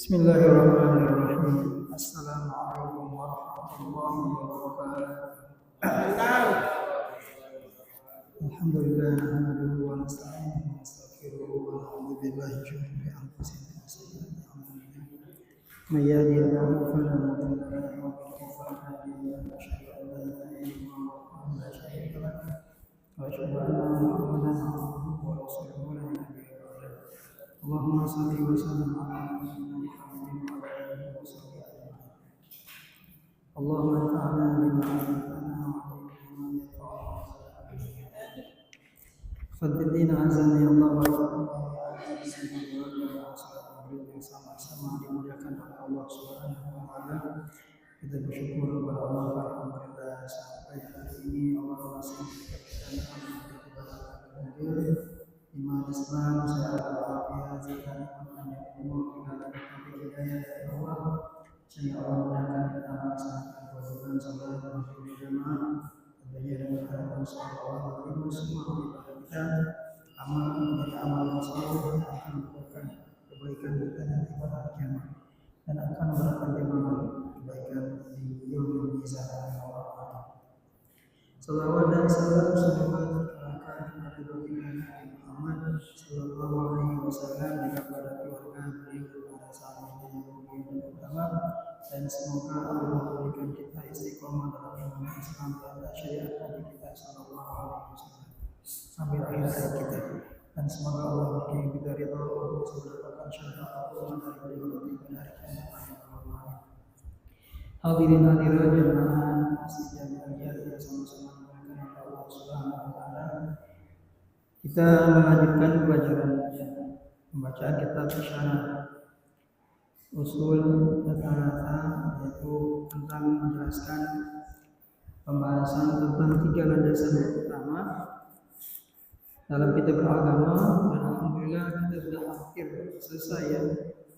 Bismillahirrahmanirrahim. Assalamualaikum warahmatullahi wabarakatuh. Alhamdulillah nahmaduhu wa nasta'inuhu wa nastaghfiruhu wa na'udzu billahi min shururi anfusina wa sayyiati a'malina. May yahdihillahu fala mudilla lahu wa may yudlil fala hadiya lahu. Asyhadu an la ilaha illallah wahdahu la syarika lahu wa asyhadu anna Muhammadan abduhu wa rasuluhu la nabiyya ba'dahu. Allahumma shalli wa sallim ala nabiyyina Muhammadin wa ala alihi wa sahbihi ajma'in. Allahumma anfa'na bima 'allamtana wa 'allimna ma yanfa'una. Fadlina azani Allah wa sama-sama dimuliakan oleh Allah Subhanahu wa taala. Kita bersyukur kepada Allah, alhamdulillah sampai hari ini Allah masih memberikan iman Islam sehat walafiat serta nikmat umur dengan hidayah dari Allah, sehingga Allah mudahkan kita melaksanakan kewajiban salat berjamaah dengan harapan sallallahu alaihi wasallam ibadah kita amal menjadi amal yang saleh yang akan memberikan kebaikan kita nanti pada hari kiamat dan akan memberikan timbangan kebaikan di yaumul mizan Allah. Salawat dan salam semoga tercurahkan kepada baginda Nabi Muhammad sallallahu alaihi wasallam dan kepada keluarga beliau, kepada sahabatnya yang mulia dan utama, dan semoga Allah memberikan kita istiqomah dalam iman Islam dan syariat Nabi kita sallallahu alaihi wasallam sampai akhir hayat kita, dan semoga Allah memberikan kita ridha untuk mendapatkan syafaat Allah dari beliau di hari kiamat. Hadirin hadirat jemaah masjid yang kita sama-sama memuliakan Allah Subhanahu wa taala. Kita melanjutkan pelajaran pembacaan kitab Syarah Usul Thalatha, yaitu tentang menjelaskan pembahasan tentang 3 landasan utama dalam kitab beragama, dan alhamdulillah kita sudah hampir selesai ya,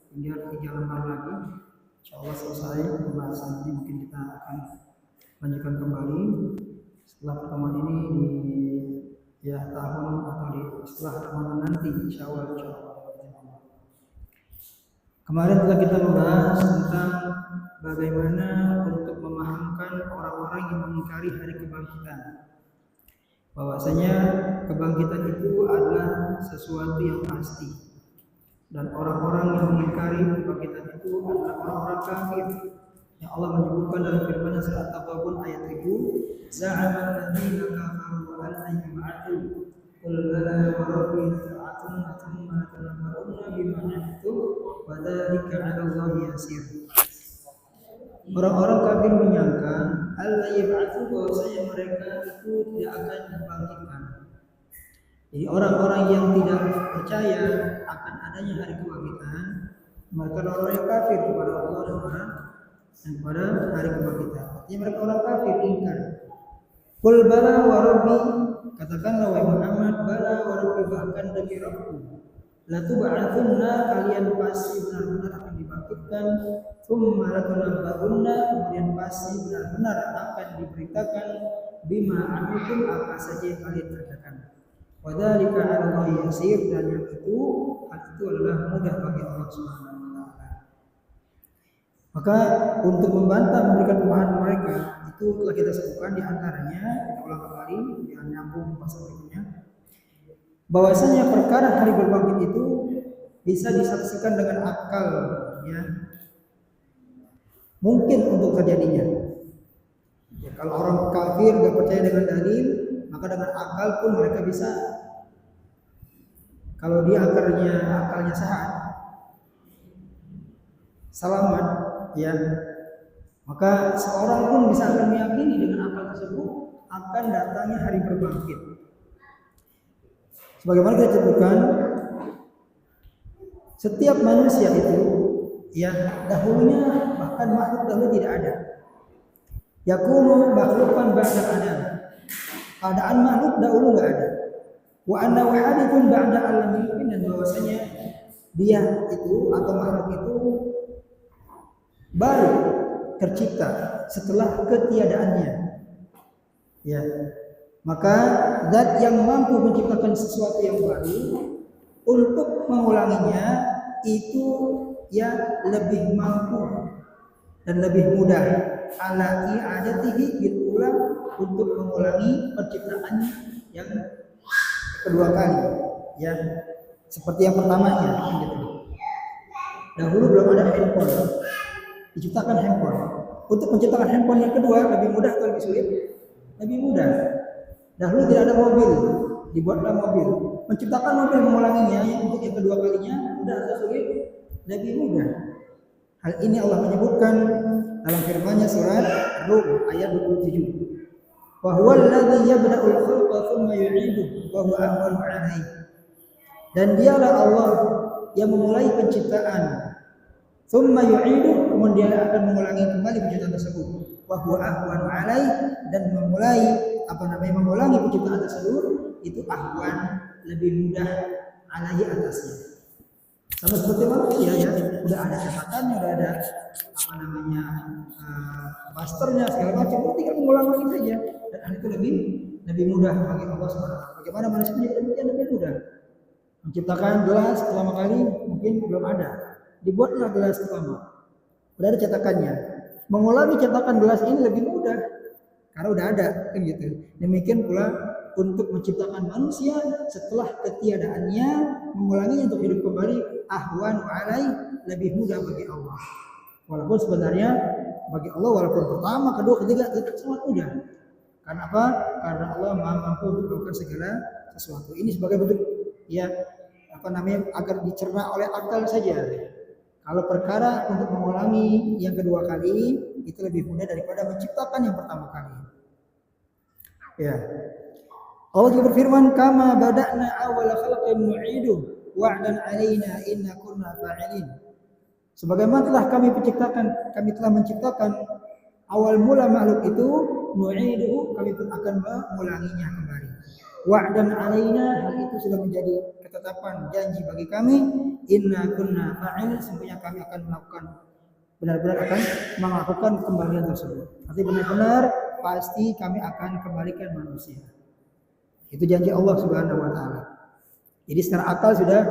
tinggal 3 lembar lagi. Insyaallah selesai pembahasan ini. Mungkin kita akan lanjutkan kembali setelah pertemuan ini di tahun atau setelah Ramadan nanti, insyaallah. Kemarin telah kita membahas tentang bagaimana untuk memahamkan orang-orang yang mengingkari hari kebangkitan, bahwasanya kebangkitan itu adalah sesuatu yang pasti, dan orang-orang yang mengingkari kebangkitan itu adalah orang-orang kafir yang Allah menyebutkan dalam firman surat At-Taghabun ayat 7, za'ama alladziina kafaru an la yub'atsu qul bala wa rabbi latub'atsunna thumma latunabba'unna bima 'amiltum wa dzalika 'ala Allahi yasir. Orang-orang kafir menyangka alla yub'atsu, bahwasanya mereka itu tidak akan dibangkitkan. Jadi orang-orang yang tidak percaya akan adanya hari kebangkitan, mereka orang yang kafir kepada Allah dan kepada hari kebangkitan. Artinya mereka orang kafir, ingkar. Qul bala wa rabbi, katakanlah wahai Muhammad, bala wa rabbi, bahkan demi Rabbku, latub'atsunna, kalian pasti benar-benar akan dibangkitkan, tsumma latunabba'unna, kemudian pasti benar-benar akan diberitakan bima amiltum, apa saja yang kalian kerjakan. Wa dzalika 'ala Allahi yasir, dan hal itu adalah mudah bagi Allah Subhanahu wa taala. Maka untuk membantah memberikan pemahaman mereka itu telah kita sebutkan, di antaranya kita ulang kembali dengan nyambung pasal berikutnya, bahwasanya perkara hari berbangkit itu bisa disaksikan dengan akal, ya. Mungkin untuk terjadinya. Ya, kalau orang kafir gak percaya dengan dalil, maka dengan akal pun mereka bisa, kalau dia akalnya sehat, selamat, ya, maka seorang pun bisa akan meyakini dengan akal tersebut akan datangnya hari berbangkit. Sebagaimana kita sebutkan, setiap manusia itu, ya, dahulunya bahkan makhluk dahulu tidak ada. Yakunu makhlukan ba'da adam. Keadaan makhluk dahulu nggak ada. Wa annahu hadithun ba'da alam, dan bahwasanya dia itu atau makhluk itu baru tercipta setelah ketiadaannya. Ya. Maka zat yang mampu menciptakan sesuatu yang baru untuk mengulanginya itu ya lebih mampu dan lebih mudah ala i'adatihi bil ulang untuk mengulangi penciptaannya yang kedua kali, ya seperti yang pertamanya gitu. Dahulu belum ada handphone, diciptakan handphone. Untuk menciptakan handphone yang kedua lebih mudah atau lebih sulit? Lebih mudah. Dahulu tidak ada mobil, dibuatlah mobil. Menciptakan mobil mengulanginya untuk yang kedua kalinya mudah atau sulit? Lebih mudah. Hal ini Allah menyebutkan dalam firman-Nya surat Rum ayat 27. Wa huwa alladhi yabda'ul khalqa tsumma yu'iduhu wa huwa ahwanu 'alaihi. Dan dialah Allah yang memulai penciptaan, tsumma yu'iduhu, kemudian dia akan mengulangi kembali penciptaan tersebut. Wa huwa ahwanu 'alaihi, dan mengulangi penciptaan tersebut itu ahwan, lebih mudah, alaihi, atasnya. Sama seperti manusia ya, udah ada cetakannya, udah ada masternya segala macam, tinggal mengulang lagi saja, dan hal itu lebih mudah bagi Allah SWT. Bagaimana manusia demikian lebih mudah. Menciptakan gelas pertama kali mungkin belum ada, dibuatlah gelas pertama, udah ada cetakannya. Mengulangi cetakan gelas ini lebih mudah karena udah ada, kan gitu. Demikian pula untuk menciptakan manusia setelah ketiadaannya, mengulanginya untuk hidup kembali, ahwan wa alai, lebih mudah bagi Allah. Walaupun sebenarnya bagi Allah walaupun pertama, kedua, ketiga itu sangat mudah. Karena apa? Karena Allah Maha mampu untuk melakukan segala sesuatu. Ini sebagai bentuk ya agar dicerna oleh akal saja. Kalau perkara untuk mengulangi yang kedua kali itu lebih mudah daripada menciptakan yang pertama kali. Ya. Allah juga berfirman, kama bada'na awwala khalqin nu'idu wa'dan 'alaina inna kunna fa'ilin. Sebagaimana kami telah menciptakan awal mula makhluk itu, nu'idu, kami pun akan mengulanginya kembali. Wa'dan 'alaina, hal itu sudah menjadi ketetapan janji bagi kami, inna kunna fa'ilin, sesungguhnya kami akan benar-benar akan melakukan kembalian tersebut. Artinya benar-benar pasti kami akan kembalikan manusia. Itu janji Allah Subhanahu wa taala. Jadi secara akal sudah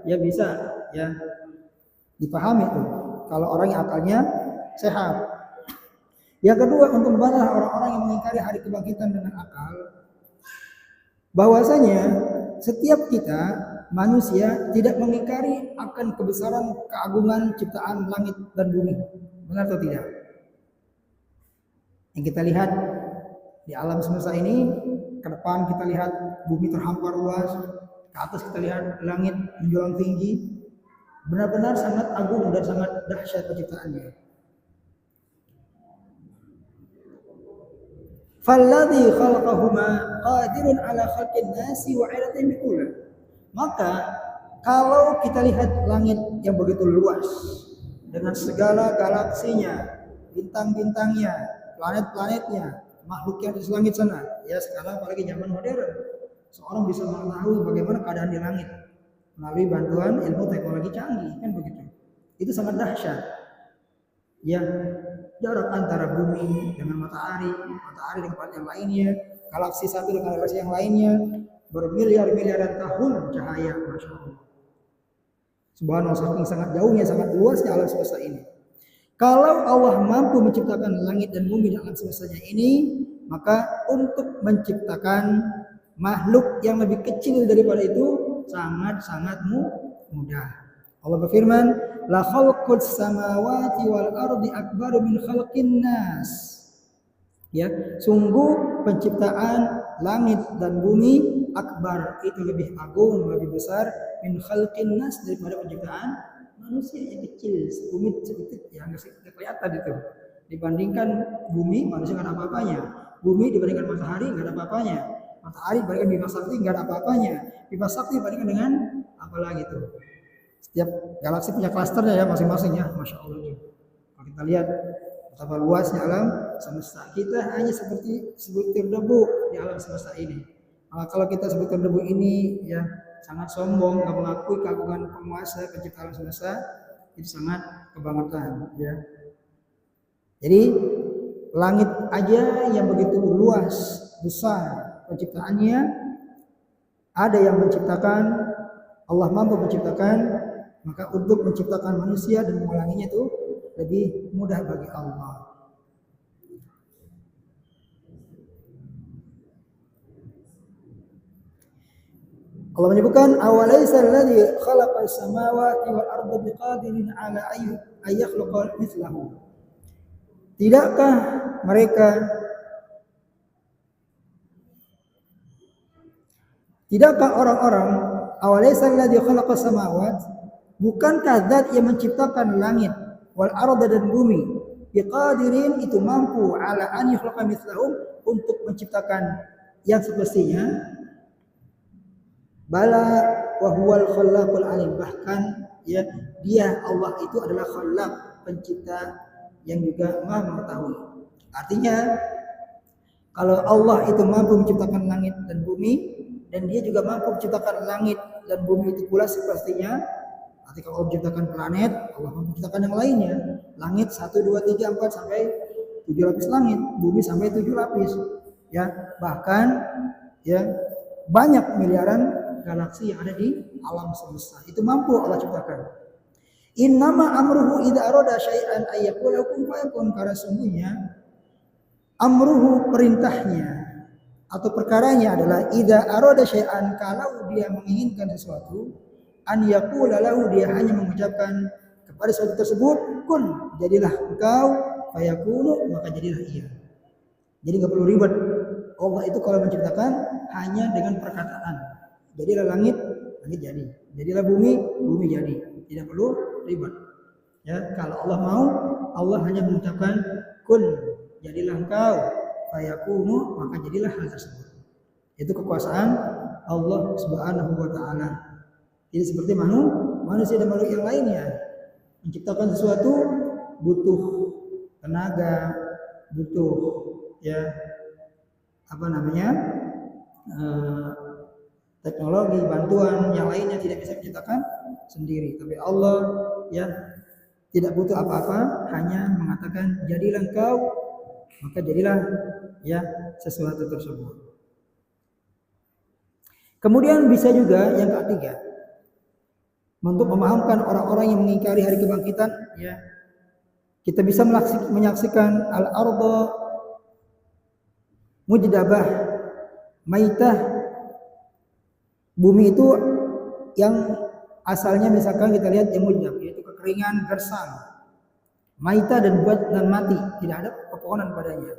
ya bisa ya dipahami itu. Kalau orang yang akalnya sehat. Yang kedua, untuk membantah orang-orang yang mengingkari hari kebangkitan dengan akal, bahwasanya setiap kita manusia tidak mengingkari akan kebesaran keagungan ciptaan langit dan bumi. Benar atau tidak? Yang kita lihat di alam semesta ini, ke depan kita lihat bumi terhampar luas, ke atas kita lihat langit menjulang tinggi, benar-benar sangat agung dan sangat dahsyat penciptaannya. Falladhi khalaqahuma qadirun ala khalqin nasi wa 'ilatihim biqula. Maka kalau kita lihat langit yang begitu luas dengan segala galaksinya, bintang-bintangnya, planet-planetnya, makhluk yang di langit sana, ya sekarang apalagi zaman modern, seorang bisa mengetahui bagaimana keadaan di langit melalui bantuan ilmu teknologi canggih, kan begitu. Itu sangat dahsyat. Ya, jarak antara bumi dengan matahari dengan planet yang lainnya, galaksi satu dengan galaksi yang lainnya, bermiliar-miliaran tahun cahaya, masya Allah. Subhanallah, saking sangat jauhnya, sangat luasnya alam semesta ini. Kalau Allah mampu menciptakan langit dan bumi dan alam semestanya ini, maka untuk menciptakan makhluk yang lebih kecil daripada itu sangat-sangat mudah. Allah berfirman, la khalqus samawati wal ardi akbaru min khalqin nas. Ya, sungguh penciptaan langit dan bumi akbar, itu lebih agung, lebih besar, min khalqin nas, daripada penciptaan manusia yang kecil, seumit sedikit yang nggak kelihatan itu. Dibandingkan bumi, manusia nggak ada apa-apanya. Bumi dibandingkan matahari nggak ada apa-apanya. Matahari dibandingkan Bima Sakti nggak ada apa-apanya. Bima Sakti dibandingkan dengan apa lagi itu? Setiap galaksi punya klasternya ya masing-masing ya, masya Allah. Kalau kita lihat betapa luasnya alam semesta, kita hanya seperti sebutir debu di alam semesta ini. Kalau kita sebutkan debu ini ya sangat sombong, nggak mengakui keagungan penguasa pencipta alam semesta, itu sangat kebangetan ya. Jadi langit aja yang begitu luas besar penciptaannya, ada yang menciptakan, Allah mampu menciptakan, maka untuk menciptakan manusia dan mengulanginya itu lebih mudah bagi Allah. Allah menyebutkan awalaysa alladhi khalaqa as-samawati wal arda biqadirin ala ay yakhluqa mithlahu. Tidakkah mereka orang-orang awalaysa alladhi khalaqa as-samawat, bukankah zat yang menciptakan langit wal arda dan bumi biqadirin itu mampu ala an yakhluqa mithlahum untuk menciptakan yang semestinya? Bala wa huwal khallaqul alim, bahkan ya dia Allah itu adalah khallaq, pencipta yang juga Maha mengetahui. Artinya kalau Allah itu mampu menciptakan langit dan bumi, dan dia juga mampu menciptakan langit dan bumi itu pula sepertinya, arti kalau Allah menciptakan planet, Allah mampu menciptakan yang lainnya. Langit 1 2 3 4 sampai 7 lapis langit, bumi sampai 7 lapis. Ya, bahkan ya banyak miliaran galaksi yang ada di alam semesta. Itu mampu Allah ciptakan. Innama amruhu idza arada syai'an ayyakula kun fayakun, karena sungguhnya amruhu perintahnya atau perkaranya adalah idza arada syai'an, kalau dia menginginkan sesuatu, an yaqula lahu, dia hanya mengucapkan kepada sesuatu tersebut, kun, jadilah engkau, fayakunu, maka jadilah ia. Jadi enggak perlu ribet. Allah itu kalau menciptakan hanya dengan perkataan. Jadilah langit, langit jadi. Jadilah bumi, bumi jadi. Tidak perlu ribet. Ya, kalau Allah mau, Allah hanya mengucapkan kun, jadilah engkau, fayakunu, maka jadilah hal tersebut. Itu kekuasaan Allah Subhanahu wa taala. Jadi seperti manusia dan makhluk yang lainnya. Menciptakan sesuatu butuh tenaga, butuh ya teknologi, bantuan yang lainnya tidak bisa menciptakan sendiri. Tapi Allah ya tidak butuh apa-apa, hanya mengatakan jadilah engkau, maka jadilah ya sesuatu tersebut. Kemudian bisa juga yang ketiga, untuk memahamkan orang-orang yang mengingkari hari kebangkitan, ya kita bisa menyaksikan al-arda mujdabah maitah. Bumi itu yang asalnya misalkan kita lihat yang mujdab, yaitu kekeringan, gersang, maita dan mati, tidak ada pepohonan padanya.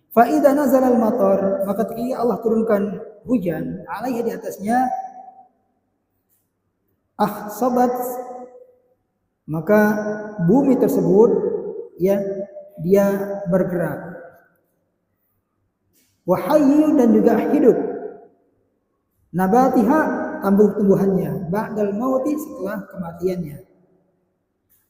Fa idza nazala al-matar, maka ketika Allah turunkan hujan, alaihi di atasnya, ahsabat, maka bumi tersebut ya dia bergerak. Wa hayyu, dan juga hidup. Nabatiha, tumbuh-tumbuhannya, ba'dal mauti, setelah kematiannya.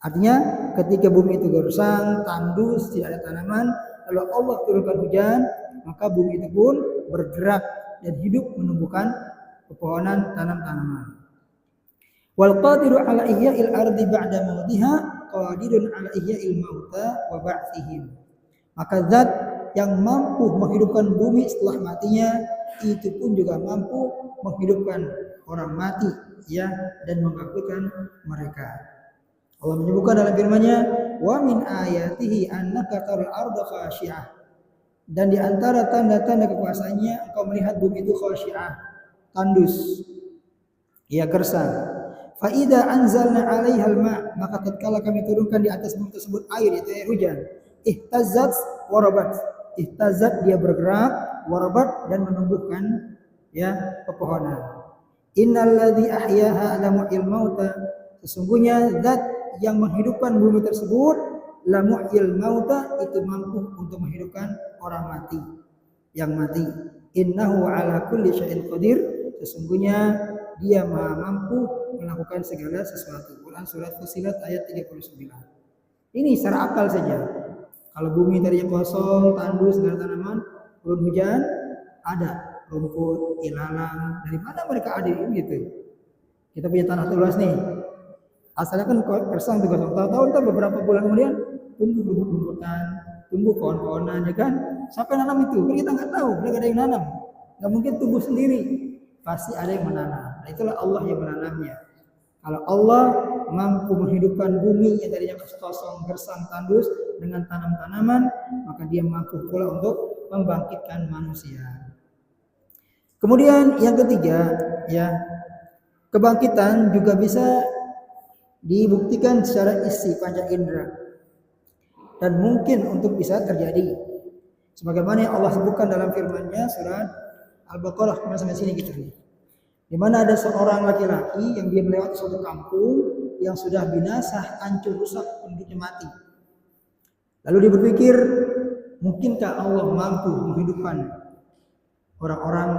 Artinya ketika bumi itu gersang, tandus, tidak ada tanaman, lalu Allah turunkan hujan, maka bumi itu pun bergerak dan hidup menumbuhkan pepohonan, tanam-tanaman. Wal qadiru ala ihya'il ardi ba'da mautiha qadirun ala ihya'il mauta wa ba'tsihim. Maka zat yang mampu menghidupkan bumi setelah matinya, itu pun juga mampu menghidupkan orang mati ya, dan membangkitkan mereka. Allah menyebutkan dalam firman-Nya, wa min ayatihi annaka taral arda khashi'ah, dan di antara tanda-tanda kekuasaannya engkau melihat bumi itu khashi'ah, tandus, ya gersang. Fa idza anzalna 'alaihal ma', maka tatkala kami turunkan di atas bumi tersebut air, itu air hujan, ihtazzat warabat, ihtazzat dia bergerak, warabat dan menumbuhkan ya pepohonan. Innalladzi ahyaha la muhyil mauta, sesungguhnya zat yang menghidupkan bumi tersebut, la muhyil mauta, itu mampu untuk menghidupkan orang mati, yang mati. Innahu ala kulli syai'in qadir, sesungguhnya dia maha mampu melakukan segala sesuatu. Quran surat Fussilat ayat 39. Ini secara akal saja. Kalau bumi tadinya kosong, tandus, segala tanaman, turun hujan, ada rumput, ilalang. Dari mana mereka ada gitu? Kita punya tanah luas nih. Asalnya kan kersang tuh kosong. Tahu-tahu entah beberapa bulan kemudian tumbuh rumput-rumputan, tumbuh pohon-pohonan, ya kan? Siapa yang nanam itu? Kan kita nggak tahu. Mereka ada yang nanam. Nggak mungkin tumbuh sendiri. Pasti ada yang menanam. Nah, itulah Allah yang menanamnya. Kalau Allah mampu menghidupkan bumi yang tadinya kosong, gersang, tandus dengan tanam-tanaman, maka Dia mampu pula untuk membangkitkan manusia. Kemudian yang ketiga, ya, kebangkitan juga bisa dibuktikan secara isi panca indera dan mungkin untuk bisa terjadi. Sebagaimana yang Allah sebutkan dalam firman-Nya surat Al-Baqarah sampai sini gitu nih. Di mana ada seorang laki-laki yang dia melewati suatu kampung yang sudah binasa, hancur, rusak, penduduknya mati. Lalu dia berpikir, mungkinkah Allah mampu menghidupkan orang-orang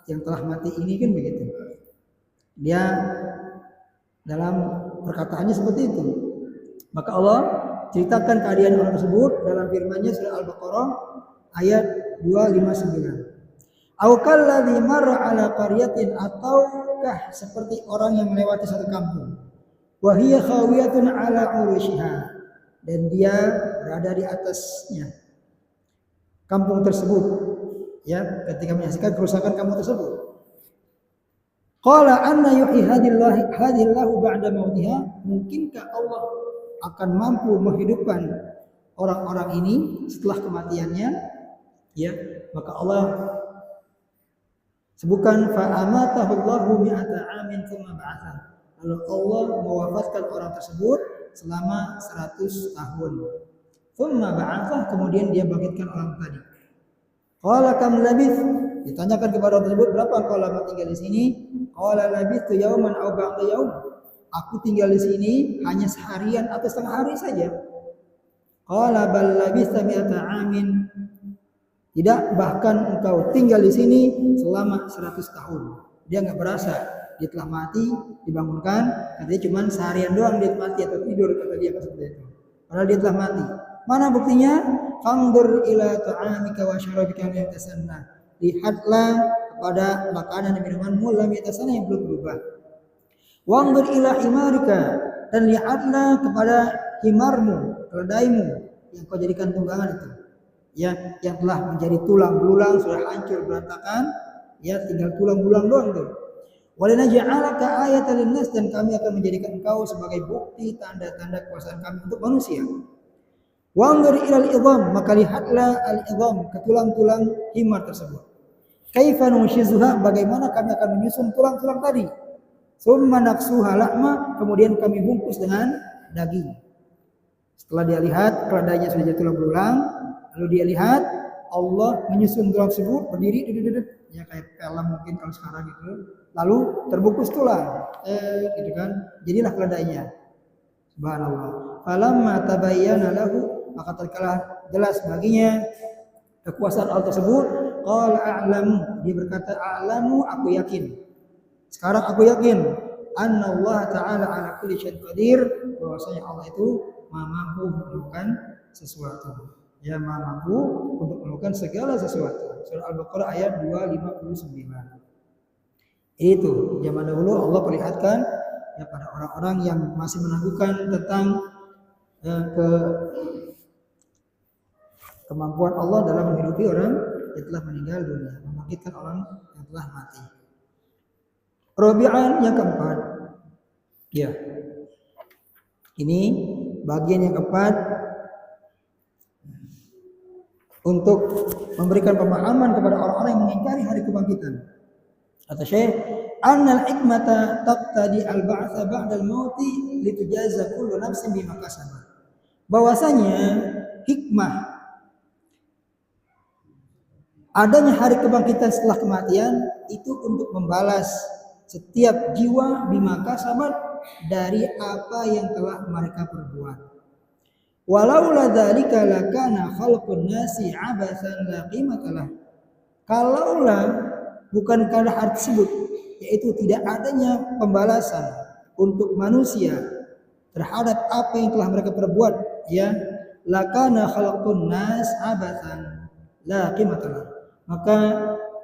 yang telah mati ini, kan begitu. Dia dalam perkataannya seperti itu. Maka Allah ceritakan keadaan orang tersebut dalam firman-Nya surah Al-Baqarah ayat 259. Au kalladzi marra ala qaryatin, ataukah seperti orang yang melewati satu kampung. Wa hiya khawiyatun ala urushiha, dan dia berada di atasnya kampung tersebut, ya, ketika menyaksikan kerusakan kampung tersebut. Qala anna yuhyi hadillahu ba'da mautiha, mungkinkah Allah akan mampu menghidupkan orang-orang ini setelah kematiannya, ya. Maka Allah sebutkan fa amatahu Allahu mi'ata amin tsumma ba'atha. Lalu Allah mewafatkan orang tersebut selama 100 tahun. Tsumma ba'atha, kemudian Dia bangkitkan orang tadi. Qala kam labith, ditanyakan kepada orang tersebut, berapa engkau lama tinggal di sini? Qala labithtu yauman aw ba'da yaum. Aku tinggal di sini hanya seharian atau setengah hari saja. Qala bal labithta mi'ata amin. Tidak, bahkan engkau tinggal di sini selama 100 tahun. Dia nggak berasa dia telah mati, dibangunkan, katanya cuma seharian doang dia mati atau tidur, kata dia seperti itu. Padahal dia telah mati. Mana buktinya? Fandur ila ta'amika wa syarabika lam yatasanna. Lihatlah kepada makanan dan minumanmu lam yatasanna, yang belum berubah. Wandur ila himarika, dan lihatlah kepada himarmu, keledaimu yang kau jadikan tunggangan itu, ya, yang telah menjadi tulang belulang, sudah hancur berantakan, ya, tinggal tulang belulang doang tuh. Walinaj'alaka ayatan linnas, dan kami akan menjadikan engkau sebagai bukti tanda-tanda kekuasaan kami untuk manusia. Wanzur ilal idham, maka lihatlah al-idham, ke tulang-tulang himar tersebut. Kaifa nunshizuha, bagaimana kami akan menyusun tulang-tulang tadi. Summa naksuha lahma, kemudian kami bungkus dengan daging. Setelah dia lihat keledainya sudah jadi tulang belulang, lalu dia lihat Allah menyusun tulang tersebut berdiri, ya kayak film mungkin kalau sekarang gitu. Lalu terbungkus tulang, gitu kan. Jadilah keledainya. Subhanallah. Falamma tabayyana lahu, maka tatkala jelas baginya kekuasaan Allah tersebut, qala a'lamu, dia berkata a'lamu, aku yakin. Sekarang aku yakin anna Allah Ta'ala ala kulli syai'in qadir, bahwasanya Allah itu Maha mampu melakukan sesuatu. Ya, Maha mampu untuk melakukan segala sesuatu. Surah Al-Baqarah ayat 259. Itu zaman dahulu Allah perlihatkan ya pada orang-orang yang masih meragukan tentang kemampuan Allah dalam menghidupi orang yang telah meninggal dunia, membangkitkan orang yang telah mati. Rabi'an, yang keempat, ya, ini bagian yang keempat untuk memberikan pemahaman kepada orang-orang yang mengingkari hari kebangkitan. Kata Syekh, annal hikmata taqtadi al-ba'tsa ba'da al-mauti litujaza kullu nafsin bima kasabat. Bahwasanya hikmah adanya hari kebangkitan setelah kematian itu untuk membalas setiap jiwa bima kasabat, dari apa yang telah mereka perbuat. Walaula dzalika lakana khalqun nasi abasan la qimatalah. Kalaulah bukan karena hal tersebut, yaitu tidak adanya pembalasan untuk manusia terhadap apa yang telah mereka perbuat, ya, lakana khalqun nas abasan la qimatalah, maka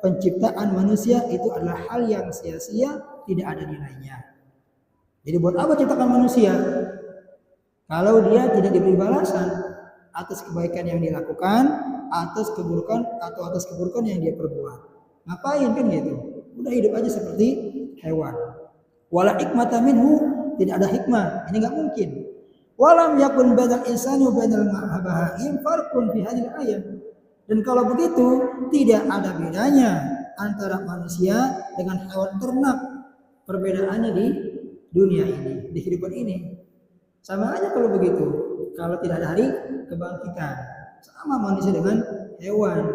penciptaan manusia itu adalah hal yang sia-sia, tidak ada nilainya. Jadi buat apa ciptakan manusia kalau dia tidak diberi balasan atas kebaikan yang dilakukan, atas keburukan yang dia perbuat? Ngapain kan gitu? Udah hidup aja seperti hewan. Wala hikmata minhu, tidak ada hikmah. Ini nggak mungkin. Walam yakun bainal insani wa bainal bahaim farqun fi hadhil ayat. Dan kalau begitu, tidak ada bedanya antara manusia dengan hewan ternak. Perbedaannya di dunia ini, di kehidupan ini. Sama aja kalau begitu. Kalau tidak ada hari kebangkitan, sama manusia dengan hewan.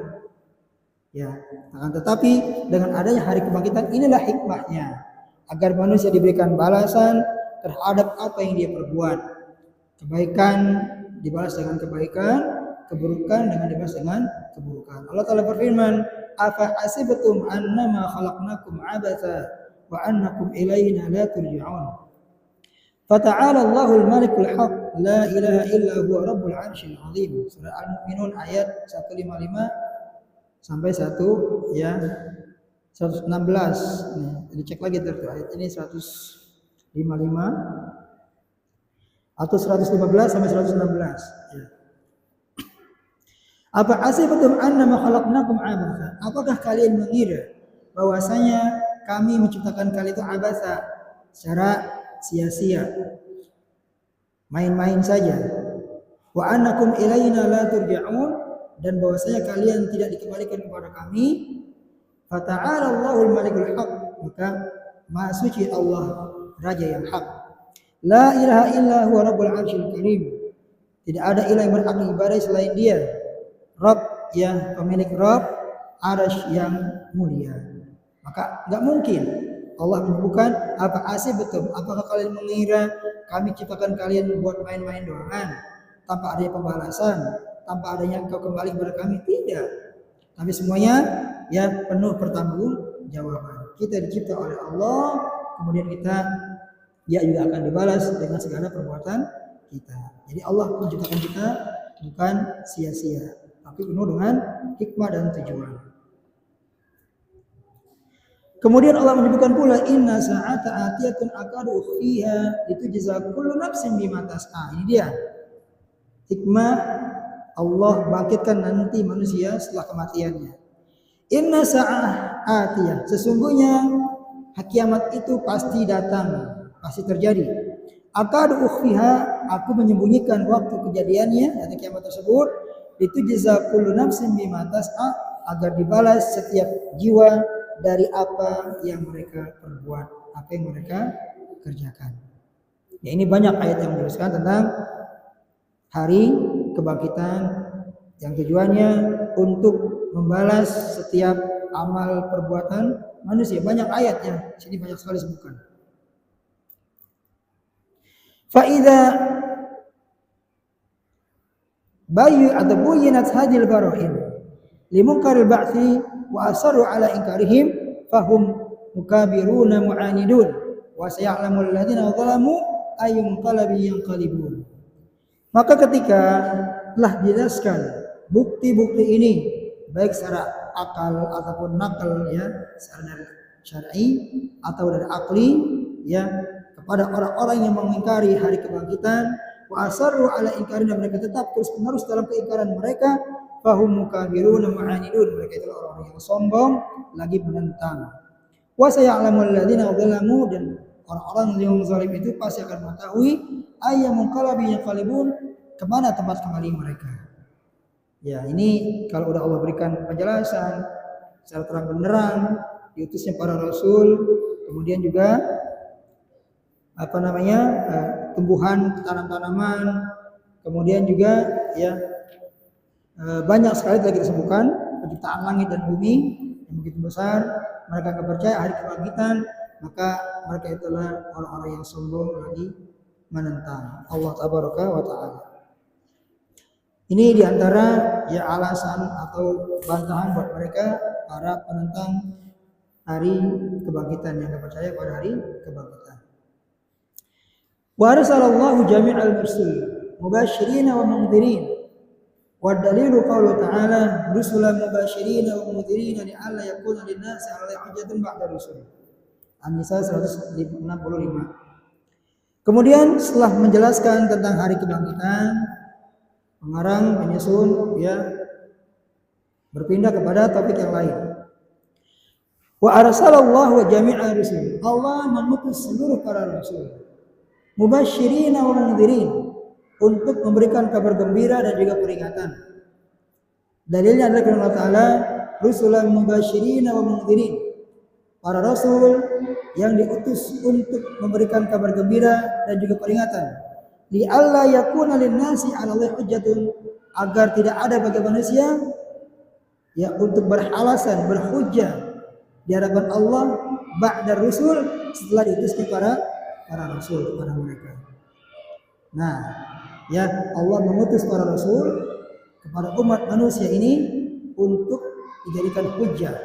Ya, akan tetapi dengan adanya hari kebangkitan, inilah hikmahnya, agar manusia diberikan balasan terhadap apa yang dia perbuat. Kebaikan dibalas dengan kebaikan, keburukan dengan dibalas dengan keburukan. Allah Ta'ala berfirman, afa hasibtum annama khalaqnakum abatha wa annakum ilaina la turja'un. Fata'ala Allahul Malikul Haq, la ilaha illa huwa rabbul arsyil azim. Surah Al-Mu'minun ayat 155 sampai 1 ya 116. Nih, dicek lagi tuh ayat ini 155 atau 115 sampai 116 ya. Apa asibtum annama khalaqnakum abatha? Apakah kalian mengira bahwasanya kami menciptakan kalian itu abatha, secara sia-sia, main-main saja? Wa annakum ilaina la turja'un, dan bahwasanya kalian tidak dikembalikan kepada kami. Fata'ala Allahul Malikul Haq, maka Maha Suci Allah, Raja yang hak. La ilaha illa huwa rabbul arsyil karim. Tidak ada ilah yang berhak ibadah selain Dia. Rabb, yang pemilik Rabb arasy yang mulia. Maka nggak mungkin Allah menyebutkan apa asibtum, apakah kalian mengira kami ciptakan kalian buat main-main doangan tanpa adanya pembalasan, tanpa adanya kau kembali kepada kami? Tidak. Tapi semuanya ya penuh pertanggungjawaban. Kita dicipta oleh Allah, kemudian kita juga akan dibalas dengan segala perbuatan kita. Jadi Allah menciptakan kita bukan sia-sia, tapi penuh dengan hikmah dan tujuan. Kemudian Allah menyebutkan pula, inna sa'ata atiyatun akadu ukhfiha litujza kullu nafsin bima tas'a. Ini dia hikmah Allah bangkitkan nanti manusia setelah kematiannya. Inna sa'ah atiyah, sesungguhnya kiamat itu pasti datang, pasti terjadi. Akadu ukhfiha, aku menyembunyikan waktu kejadiannya, yaitu kiamat tersebut. Litujza kullu nafsin bima tas'a, agar dibalas setiap jiwa dari apa yang mereka perbuat, apa yang mereka kerjakan. Ya, ini banyak ayat yang menjelaskan tentang hari kebangkitan yang tujuannya untuk membalas setiap amal perbuatan manusia. Banyak ayatnya, sini banyak sekali sebutkan. Fa idza bayyinat hadhil barahin limunkaril ba'thi wa asarru ala inkarihim fahum mukabiruna mu'anidun wa saya'lamul ladzina zalamu ayyum qalbi yanqalibun. Maka ketika telah dijelaskan bukti-bukti ini baik secara akal ataupun nakal, ya, secara syar'i atau dari akli, ya, kepada orang-orang yang mengingkari hari kebangkitan, wa asarru ala inkarin, dan mereka tetap terus-menerus dalam keingkaran mereka, fahum mukabiruna mu'anidun, mereka itu orang-orang yang sombong lagi menentang. Wa saya'lamul ladzina zalamu, dan orang-orang yang zalim itu pasti akan mengetahui ayyamul qalbi yanqalibun, kemana tempat kembali mereka. Ya, ini kalau udah Allah berikan penjelasan secara terang benderang, diutusnya para rasul, kemudian juga tumbuhan tanam-tanaman, kemudian juga ya banyak sekali telah kita sebutkan penciptaan langit dan bumi yang begitu besar. Mereka tidak percaya hari kebangkitan, maka mereka itulah orang-orang yang sombong lagi menentang Allah Tabaraka wa Ta'ala. Ini diantara ya alasan atau bantahan buat mereka para penentang hari kebangkitan yang tidak percaya pada hari kebangkitan. Wa arsalallahu jami'al mursalin mubasysyirin wa mundzirin Wa dalilu qaulu ta'ala rusulan mubasysyirin wa mundhirin li'alla yakuna lin-nasi 'ala hujjatun ba'da rusul. An-Nisa 165. Kemudian setelah menjelaskan tentang hari kebangkitan, pengarang penyusun berpindah kepada topik yang lain. Wa arsalallahu jami'a rusul. Allah mengutus seluruh para rasul. Mubasysyirin wa mundhirin, untuk memberikan kabar gembira dan juga peringatan. Dalilnya adalah firman Allah Ta'ala, rusulan mubasysyirin wa mundhirin. Para rasul yang diutus untuk memberikan kabar gembira dan juga peringatan. Li alla yakuna lin-nasi 'ala Allahi hujjatun, agar tidak ada bagi manusia untuk beralasan, berhujjah di hadapan Allah ba'da rusul, setelah diutusnya para rasul kepada mereka. Nah, Allah mengutus para rasul kepada umat manusia ini untuk dijadikan hujjah,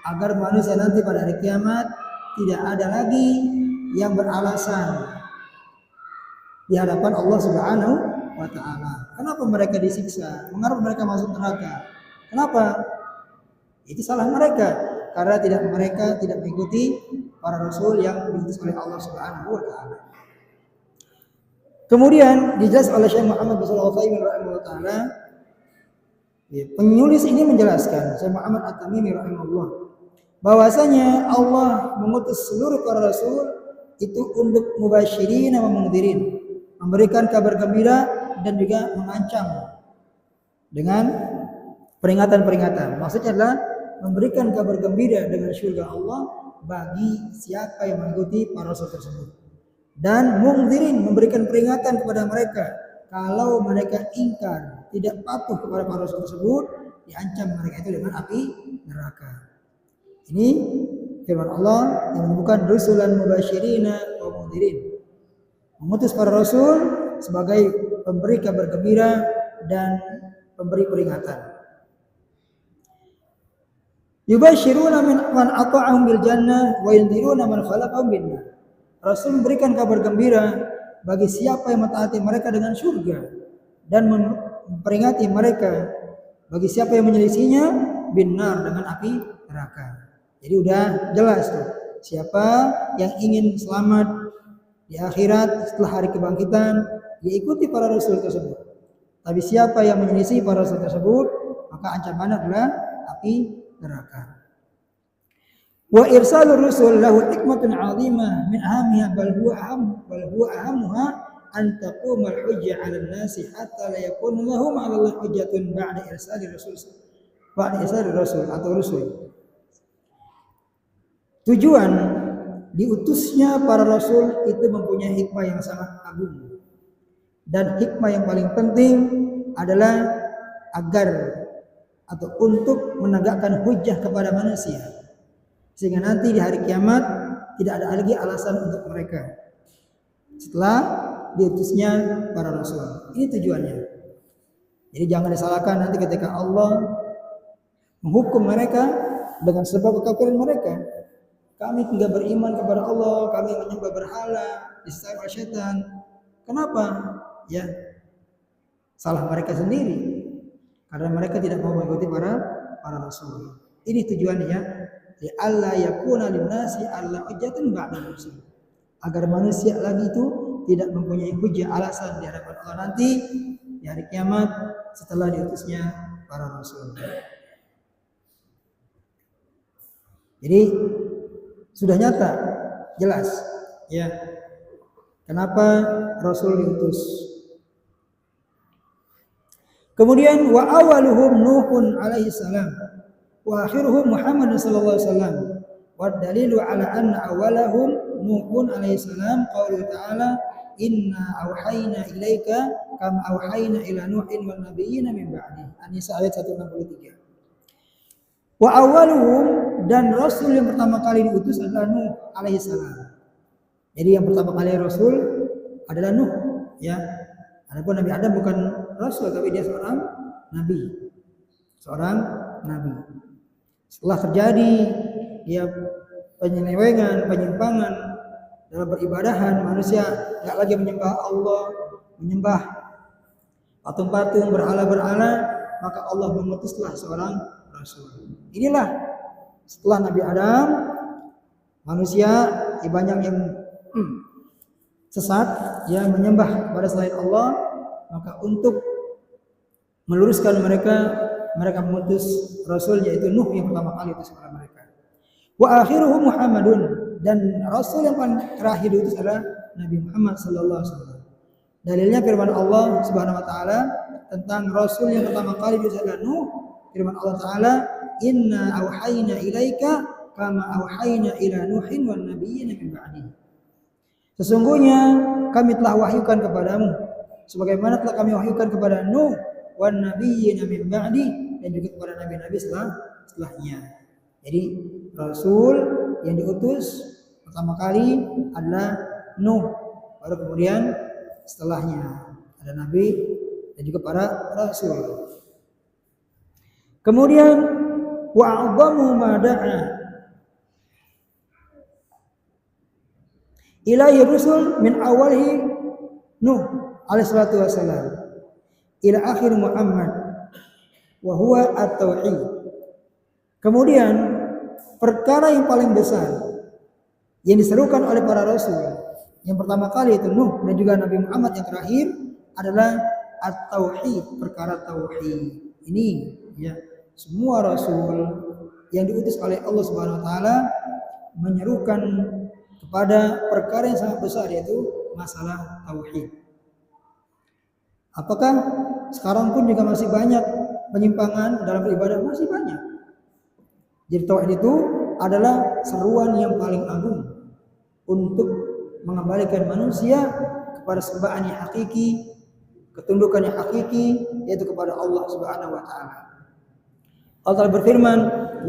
agar manusia nanti pada hari kiamat tidak ada lagi yang beralasan di hadapan Allah Subhanahu wa Ta'ala. Kenapa mereka disiksa? Mengapa mereka masuk neraka? Kenapa? Itu salah mereka, karena mereka tidak mengikuti para rasul yang diutus oleh Allah Subhanahu wa Ta'ala. Kemudian dijelaskan oleh Syekh Muhammad bin Shalih Al-Utsaimin rahimahullah taala, penulis ini menjelaskan, Syekh Muhammad At-Tamimi rahimahullah, bahwasanya Allah mengutus seluruh para rasul itu untuk mubasysyirin wa mundhirin, memberikan kabar gembira dan juga mengancam dengan peringatan-peringatan. Maksudnya adalah memberikan kabar gembira dengan surga Allah bagi siapa yang mengikuti para rasul tersebut. Dan mundhirin, memberikan peringatan kepada mereka kalau mereka ingkar, tidak patuh kepada para rasul tersebut, diancam mereka itu dengan api neraka. Ini firman Allah yang menyebutkan rusulan mubasysyirin wa mundhirin, mengutus para rasul sebagai pemberi kabar gembira dan pemberi peringatan. Yubasyiruna man ata'ahum bil jannah wa yundhiruna man khalaqahum bin nar. Rasul memberikan kabar gembira bagi siapa yang mentaati mereka dengan surga, dan memperingati mereka bagi siapa yang menyelisihinya binar, dengan api neraka. Jadi udah jelas tuh, siapa yang ingin selamat di akhirat setelah hari kebangkitan, dia ikuti para rasul tersebut. Tapi siapa yang menyelisihi para rasul tersebut, maka ancamannya adalah api neraka. Wa irsalur rusul lahu hikmatun 'azimah min ahamiha bal huwa ahammuha an taquma al-hujjah 'ala an-nasi hatta la yakunu lahum 'ala Allah hujjatun ba'da irsalir rasul atau rusul. Tujuan diutusnya para rasul itu mempunyai hikmah yang sangat agung, dan hikmah yang paling penting adalah agar atau untuk menegakkan hujjah kepada manusia, sehingga nanti di hari kiamat tidak ada lagi alasan untuk mereka setelah diutusnya para rasul. Ini tujuannya. Jadi jangan disalahkan nanti ketika Allah menghukum mereka dengan sebab kekafiran mereka. Kami tidak beriman kepada Allah, kami menyembah berhala, disesatkan oleh syaitan. Kenapa? Ya, salah mereka sendiri, karena mereka tidak mau mengikuti para rasul. Ini tujuannya. Ya Allah yakuna linnasi alla hujjatun ba'da rusul, agar manusia lagi itu tidak mempunyai hujjah, alasan di hadapan Allah nanti di hari kiamat setelah diutusnya para rasul. Jadi sudah nyata, jelas ya kenapa rasul diutus. Kemudian wa awaluhum Nuhun alaihi salam wa akhiruhum Muhammad sallallahu alaihi wasallam. Wa dalilu ala anna awalahum Nuhun alaihi salam qaulu ta'ala inna auhayna ilaika kama auhayna ila Nuhin wan nabiyyin min ba'di. An-Nisa ayat 163. Wa awaluhum, dan rasul yang pertama kali diutus adalah Nuh alaihi salam. Jadi yang pertama kali rasul adalah Nuh ya. Adapun Nabi Adam bukan rasul, tapi dia seorang nabi. Setelah terjadi dia penyelewengan, penyimpangan dalam beribadahan, manusia enggak lagi menyembah Allah, menyembah patung-patung, berhala-berhala, maka Allah mengutuslah seorang rasul. Inilah setelah Nabi Adam, manusia banyak yang sesat, yang menyembah kepada selain Allah, maka untuk meluruskan mereka mengutus rasul, yaitu Nuh yang pertama kali itu kepada mereka. Wa akhiruhu Muhammadun, dan rasul yang paling terakhir itu adalah Nabi Muhammad sallallahu alaihi wasallam. Dalilnya firman Allah Subhanahu wa taala tentang rasul yang pertama kali itu adalah Nuh. Firman Allah taala, "Inna auhayna ilaika kama auhayna ila Nuhin wan nabiyyin min ba'di." Sesungguhnya kami telah wahyukan kepadamu sebagaimana telah kami wahyukan kepada Nuh wan nabiyyin min ba'di, dan juga kepada nabi-nabi setelahnya. Jadi rasul yang diutus pertama kali adalah Nuh, baru kemudian setelahnya ada nabi dan juga para rasul. Kemudian wa'adhamu ma da'a ilaihi rusul min awalihi Nuh alaihi salatu wassalam ila akhir Muhammad wa huwa at-tauhid. Kemudian perkara yang paling besar yang diserukan oleh para rasul yang pertama kali itu Nuh dan juga Nabi Muhammad yang terakhir adalah at-tauhid, perkara tauhid. Ini ya, semua rasul yang diutus oleh Allah Subhanahu wa taala menyerukan kepada perkara yang sangat besar, yaitu masalah tauhid. Apakah sekarang pun juga masih banyak penyimpangan dalam beribadah? Masih banyak. Jadi tauhid itu adalah seruan yang paling agung untuk mengembalikan manusia kepada sembahan yang hakiki, ketundukan yang hakiki, yaitu kepada Allah Subhanahu wa taala. Allah berfirman,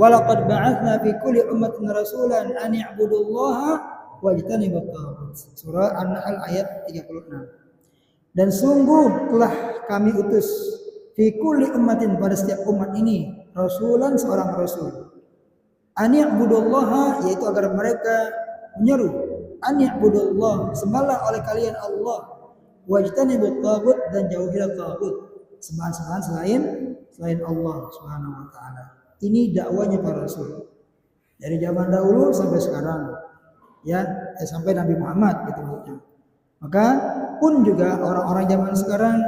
"Walaqad ba'atsna fi kulli ummatin rasulan an i'budullaha wajtanibut taghut." Surah An-Nahl ayat 36. Dan sungguh telah kami utus fi kulli ummatin, pada setiap umat ini, rasulan, seorang rasul. An i'budullaha, yaitu agar mereka menyeru, an i'budullah, sembahlah oleh kalian Allah, wajtanibut taghut, dan jauhilah taghut, sembahan-sembahan selain Allah Subhanahu wa taala. Ini dakwanya para rasul. Dari zaman dahulu sampai sekarang. Ya, sampai Nabi Muhammad gitu maksudnya. Maka pun juga orang-orang zaman sekarang,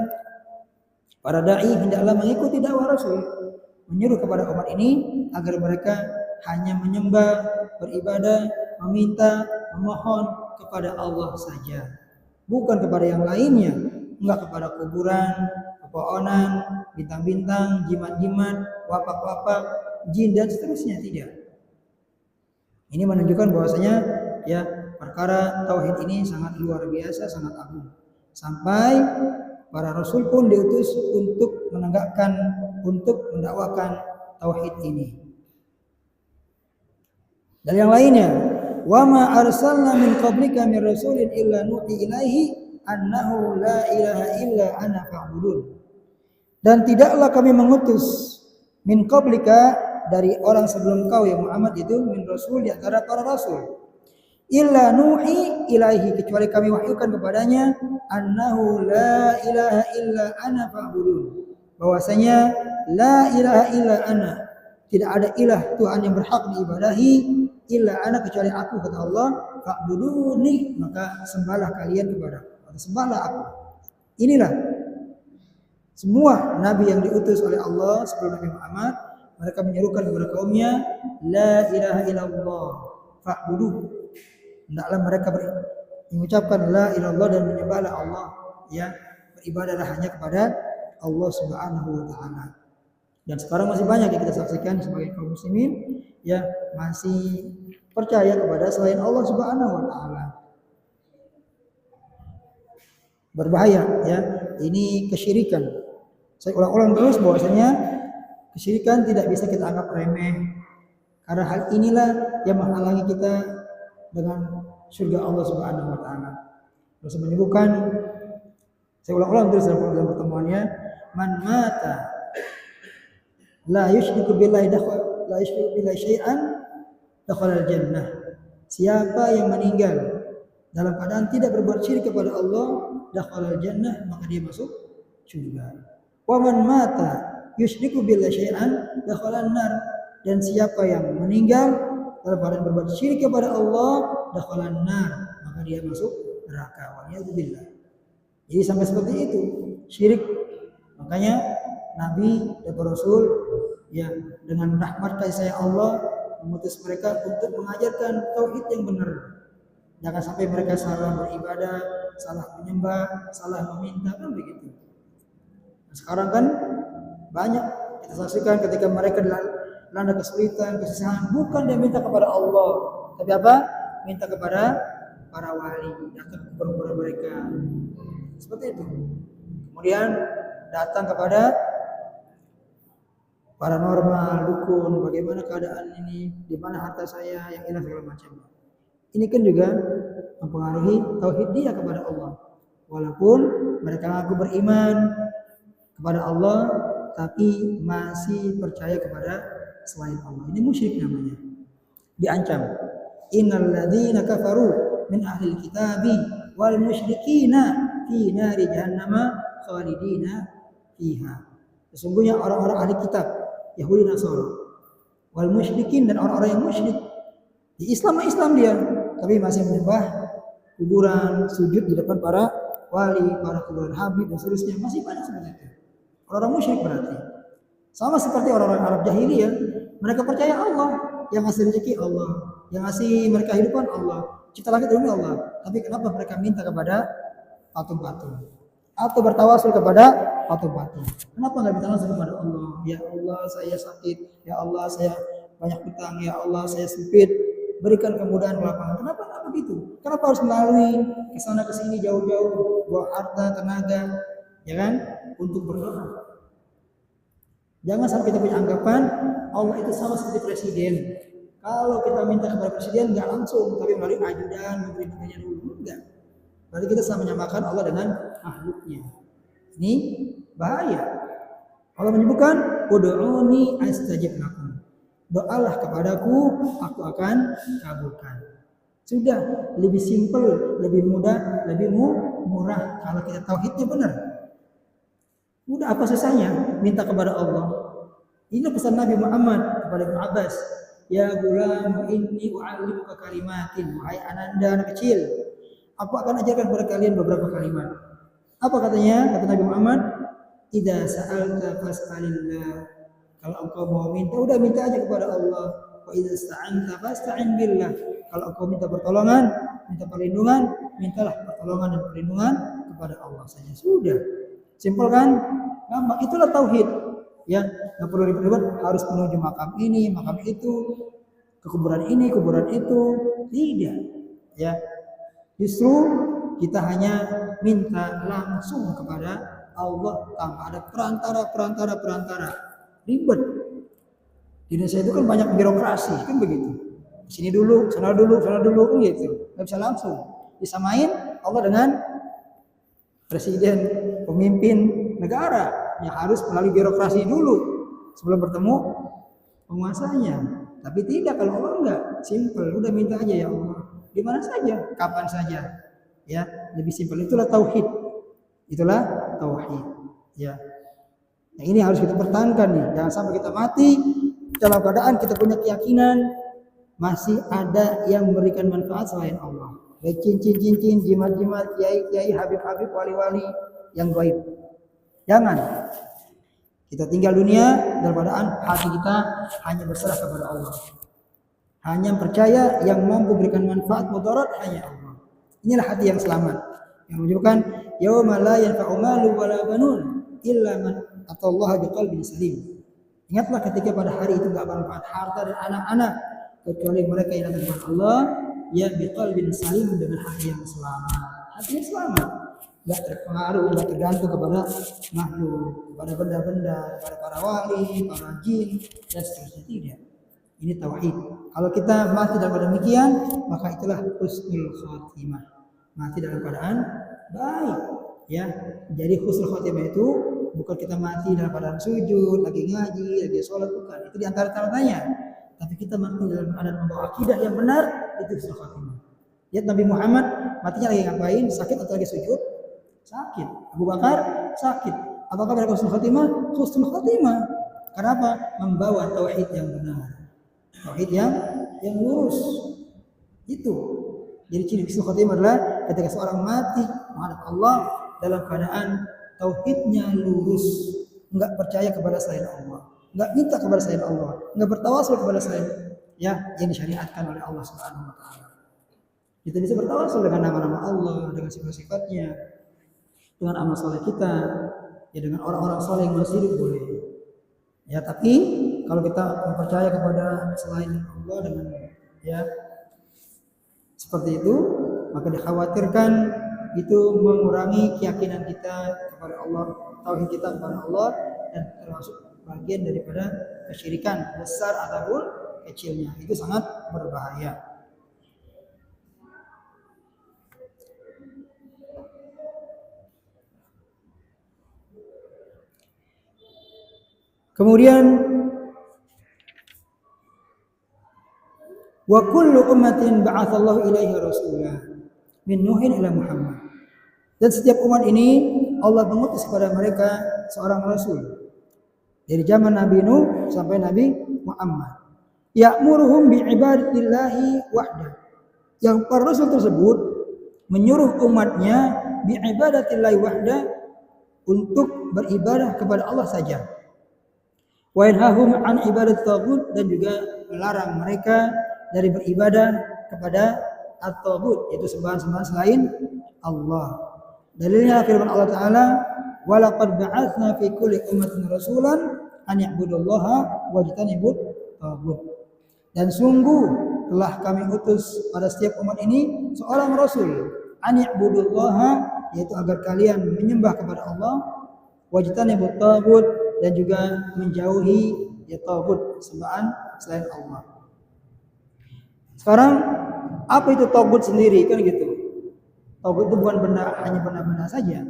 para dai hendaklah mengikuti dakwah Rasul, menyeru kepada umat ini agar mereka hanya menyembah, beribadah, meminta, memohon kepada Allah saja, bukan kepada yang lainnya, enggak kepada kuburan, pepohonan, bintang-bintang, jimat-jimat, wapak-wapak, jin dan seterusnya, tidak. Ini menunjukkan bahwasanya ya, perkara tauhid ini sangat luar biasa, sangat agung. Sampai para rasul pun diutus untuk menegakkan, untuk mendakwakan tauhid ini. Dan yang lainnya, wa ma arsalna min qablika min rasulin illa nuhi ilaihi annahu la ilaha illa ana fa'budun. Dan tidaklah kami mengutus min qablika, dari orang sebelum kau ya Muhammad, itu min rasul, di antara para rasul, illa nuhi ilaihi, kecuali kami wahyukan kepadanya, annahu la ilaha illa ana fa'budun, bahwasanya la ilaha illa ana, tidak ada ilah Tuhan yang berhak diibadahi illa ana, kecuali aku, kata Allah, fa'buduni, maka sembahlah kalian kepada aku, sembahlah aku. Inilah semua nabi yang diutus oleh Allah sebelum Nabi Muhammad, mereka menyerukan kepada kaumnya, la ilaha illallah fa'budu. Hendaklah mereka mengucapkan la ilaha illallah dan menyembahlah Allah, ya, beribadahlah hanya kepada Allah Subhanahu wa taala. Dan sekarang masih banyak yang kita saksikan sebagai kaum muslimin, ya, masih percaya kepada selain Allah Subhanahu wa taala. Berbahaya, ya, ini kesyirikan. Saya ulang-ulang terus bahwasanya kesyirikan tidak bisa kita anggap remeh, karena hal inilah yang menghalangi kita dengan surga Allah Subhanahu wa taala. Terus menyebutkan, saya ulang-ulang terus dalam pertemuannya, man mata la yusyriku billahi syai'an dakhala al-jannah. Siapa yang meninggal dalam keadaan tidak berbuat syirik kepada Allah, dakhala al-jannah, maka dia masuk surga. Wa man mata yusyriku billahi syai'an dakhalan nar, dan siapa yang meninggal dalam keadaan berbuat syirik kepada Allah dakhalan nar, maka dia masuk neraka. Waliyadzubillah. Jadi sampai seperti itu syirik. Makanya Nabi dan para Rasul ya dengan rahmat kasih sayang Allah mengutus mereka untuk mengajarkan tauhid yang benar. Jangan sampai mereka salah beribadah, salah menyembah, salah meminta, kan begitu. Nah, sekarang kan banyak kita saksikan ketika mereka dilanda kesulitan, kesusahan, bukan dia minta kepada Allah, tapi apa? Minta kepada para wali, datang kepada mereka. Seperti itu. Kemudian datang kepada paranormal, dukun, bagaimana keadaan ini, di mana harta saya yang hilang segala macam. Ini kan juga mempengaruhi tauhid dia kepada Allah. Walaupun mereka mengaku beriman kepada Allah, tapi masih percaya kepada selain Allah. Ini musyrik namanya. Diancam. Innal ladzina kafaru min ahlil kitabi wal musyrikina fi nari jahannama khalidina fiha. Sesungguhnya orang-orang ahli kitab, Yahudi Nasara, wal musyrikin, dan orang-orang yang musyrik. Di Islam dia, tapi masih menyembah kuburan, sujud di depan para wali, para kuburan habib dan seterusnya, masih banyak seperti itu. Orang-orang musyrik berarti. Sama seperti orang-orang Arab jahiliyah, mereka percaya Allah, yang ngasih rezeki Allah, yang ngasih mereka kehidupan Allah, cipta langit dan bumi Allah. Tapi kenapa mereka minta kepada patung-patung atau bertawasul kepada patung-patung? Kenapa nggak minta langsung kepada Allah? Ya Allah, saya sakit. Ya Allah, saya banyak hutang. Ya Allah, saya sempit. Berikan kemudahan kelapangan. Kenapa nggak begitu? Kenapa harus melalui kesana kesini jauh-jauh, bawa harta, tenaga, ya kan, untuk berdoa? Jangan sampai kita punya anggapan Allah itu sama seperti presiden. Kalau kita minta kepada presiden nggak langsung, tapi melalui ajudan, menteri-menterinya dulu, enggak. Berarti kita sama menyamakan Allah dengan makhluknya. Ini bahaya. Allah menyebutkan, ud'uni astajib lakum. Doalah kepadaku, aku akan kabulkan. Sudah, lebih simpel, lebih mudah, lebih murah kalau kita tauhidnya benar. Udah, apa susahnya minta kepada Allah? Ini pesan Nabi Muhammad kepada Ibnu Abbas. Ya gulam, inni u'allimuka kalimatin. Wahai ananda anak kecil, aku akan ajarkan kepada kalian beberapa kalimat. Apa katanya? Kata Nabi Muhammad, idza sa'alta fas'alillah. Kalau engkau mau minta, udah minta aja kepada Allah. Wa idza sta'anta fasta'in billah. Kalau engkau minta pertolongan, minta perlindungan, mintalah pertolongan dan perlindungan kepada Allah saja. Sudah. Simpel kan? Gampang. Itulah tauhid. Ya, enggak perlu ribet-ribet harus menuju makam ini, makam itu, ke kuburan ini, kuburan itu. Tidak. Ya. Justru kita hanya minta langsung kepada Allah tanpa ada perantara. Ribet. Di Indonesia itu kan banyak birokrasi, kan begitu. Sini dulu, sana dulu, kan gitu. Nggak bisa langsung. Disamain Allah dengan presiden, pemimpin negara yang harus melalui birokrasi dulu sebelum bertemu penguasanya. Tapi tidak, kalau Allah enggak, simple, udah minta aja ya Allah. Di mana saja, kapan saja. Ya, lebih simpel. Itulah tauhid. Ya. Nah, ini harus kita pertahankan nih. Jangan sampai kita mati dalam keadaan kita punya keyakinan masih ada yang memberikan manfaat selain Allah. Baik cincin, jimat, kiai, habib, wali-wali yang gaib. Jangan. Kita tinggal dunia dalam keadaan hati kita hanya berserah kepada Allah. Hanya percaya yang mampu berikan manfaat mudarat hanya Allah. Inilah hati yang selamat. Yang menunjukkan yauma la yanfa'u malu wala banun illa man atallaha biqalbin salim. Ingatlah ketika pada hari itu enggak bermanfaat harta dan anak-anak kecuali mereka yang datang kepada Allah ya biqalbin salim, dengan hati yang selamat. Hati yang selamat, enggak terpengaruh, enggak tergantung kepada makhluk, kepada benda-benda, kepada para wali, para jin dan seterusnya. Tidak. Ini tauhid. Kalau kita mati dalam keadaan demikian, maka itulah husnul khatimah. Mati dalam keadaan baik. Ya, jadi husnul khatimah itu bukan kita mati dalam keadaan sujud, lagi ngaji, lagi sholat, bukan. Itu di antara tandanya. Tapi kita mati dalam keadaan membawa akidah yang benar, itu husnul khatimah. Lihat Nabi Muhammad matinya lagi ngapain? Sakit atau lagi sujud? Sakit. Abu Bakar sakit. Apakah mereka husnul khatimah? Husnul khatimah. Kenapa? Membawa tauhid yang benar. Tauhid yang lurus. Itu. Jadi ciri husnul khatimah adalah ketika seorang mati menghadap Allah dalam keadaan tauhidnya lurus, enggak percaya kepada selain Allah, enggak minta kepada selain Allah, enggak bertawasul kepada selain yang disyariatkan oleh Allah Subhanahu wa taala. Kita bisa bertawasul dengan nama-nama Allah, dengan sifat-sifatnya, dengan amal soleh kita, ya dengan orang-orang soleh yang masih hidup boleh. Ya, tapi kalau kita mempercaya kepada selain Allah dengan ya seperti itu, maka dikhawatirkan itu mengurangi keyakinan kita kepada Allah, tauhid kita kepada Allah, dan termasuk bagian daripada kesyirikan besar ataupun kecilnya. Itu sangat berbahaya. Kemudian wa kullu ummatin ba'atsallahu ilaihi rasulah min Nuhin ila Muhammad. Dan setiap umat ini Allah mengutus kepada mereka seorang rasul. Dari zaman Nabi Nuh sampai Nabi Muhammad. Ya'muruhum bi'ibadatillahi wahda. Yang para rasul tersebut menyuruh umatnya bi'ibadatillahi wahda untuk beribadah kepada Allah saja. Wa yanhahum an ibadat taghut, dan juga melarang mereka dari beribadah kepada at-taghut, yaitu sembahan-sembahan selain Allah. Dalilnya firman Allah Ta'ala, wa laqad ba'atsna fi kulli ummatin rasulan an ya'budullaha wajtanibut taghut. Dan sungguh telah kami utus pada setiap umat ini seorang rasul, an ya'budullaha, yaitu agar kalian menyembah kepada Allah, wajtanibut taghut, dan juga menjauhi ya taghut, sembahan selain Allah. Sekarang apa itu taghut sendiri, kan gitu. Taghut itu bukan benda, hanya benda-benda saja.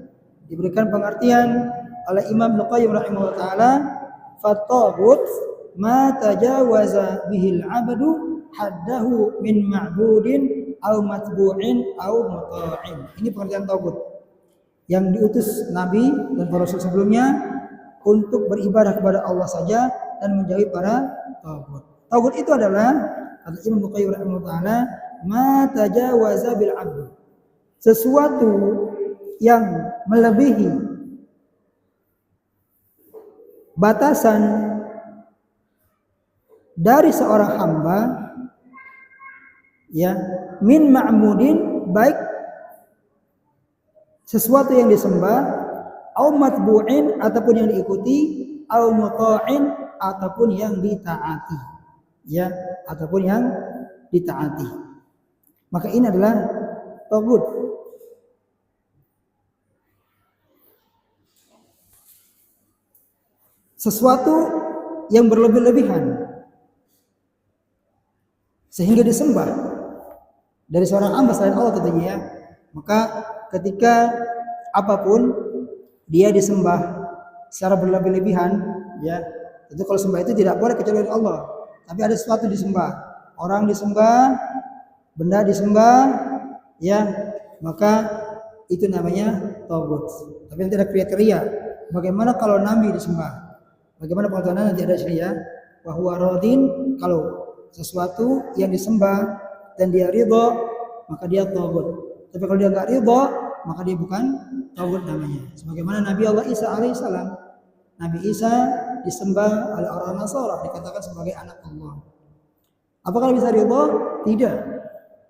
Diberikan pengertian oleh Imam Ibnu Qayyim rahimahullah taala, "Fat-taghut ma tajawaza bihil 'abdu haddahu min ma'budin aw matbu'in aw muta'in." Ini pengertian taghut. Yang diutus Nabi dan para rasul sebelumnya untuk beribadah kepada Allah saja dan menjauhi para taghut. Taghut itu adalah, kata Imam Ibnu Qayyim rahimahullah taala, ma tajawaza bil 'abd. Sesuatu yang melebihi batasan dari seorang hamba, ya, min ma'mudin, baik sesuatu yang disembah, au matbu'in, ataupun yang diikuti, au muta'in, ataupun yang ditaati, ya, ataupun yang ditaati. Maka ini adalah taghut. Sesuatu yang berlebih-lebihan sehingga disembah dari seorang hamba selain Allah tentunya, ya. Maka ketika apapun dia disembah secara berlebih-lebihan, ya, tentu kalau sembah itu tidak boleh kecuali Allah. Tapi ada sesuatu disembah, orang disembah, benda disembah, ya, maka itu namanya taghut. Tapi nanti ada kriteria. Bagaimana kalau Nabi disembah? Bagaimana pengetahuan nanti ada syariah? Wa huwa radin, kalau sesuatu yang disembah dan dia ridha, maka dia taghut. Tapi kalau dia enggak ridha, maka dia bukan taghut namanya. Sebagaimana Nabi Allah Isa alaihissalam, Nabi Isa disembah oleh orang Nasara, dikatakan sebagai anak Allah. Apakah Nabi Isa ridha? Tidak.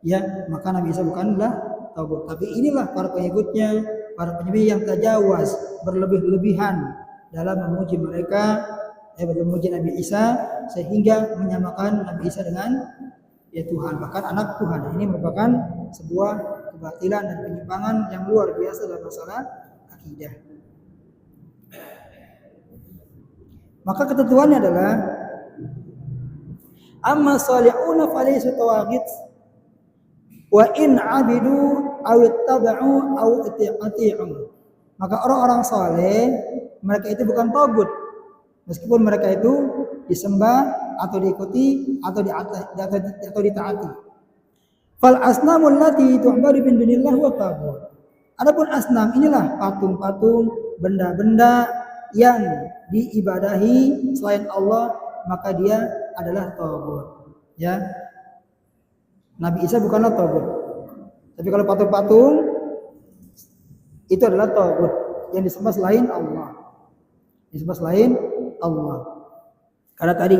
Ya, maka Nabi Isa bukanlah taghut. Tapi inilah para pengikutnya, para penyembah yang tajawaz, berlebih-lebihan dalam memuji mereka, memuji Nabi Isa, sehingga menyamakan Nabi Isa dengan ya Tuhan, bahkan anak Tuhan. Ini merupakan sebuah kebatilan dan penyimpangan yang luar biasa dalam masalah akidah. Maka ketentuannya adalah amma salihuna falaysu tawaghit wa in abidu aw ittaba'u aw ati'u. Maka orang-orang saleh, mereka itu bukan taghut, meskipun mereka itu disembah atau diikuti atau ditaati. Fal asnamul lati tu'badu min dunillah wa taghut. Adapun asnam, inilah patung-patung, benda-benda yang diibadahi selain Allah, maka dia adalah tagut. Ya, Nabi Isa bukanlah tagut. Tapi kalau patung-patung itu adalah tagut yang disembah selain Allah. Disembah selain Allah. Karena tadi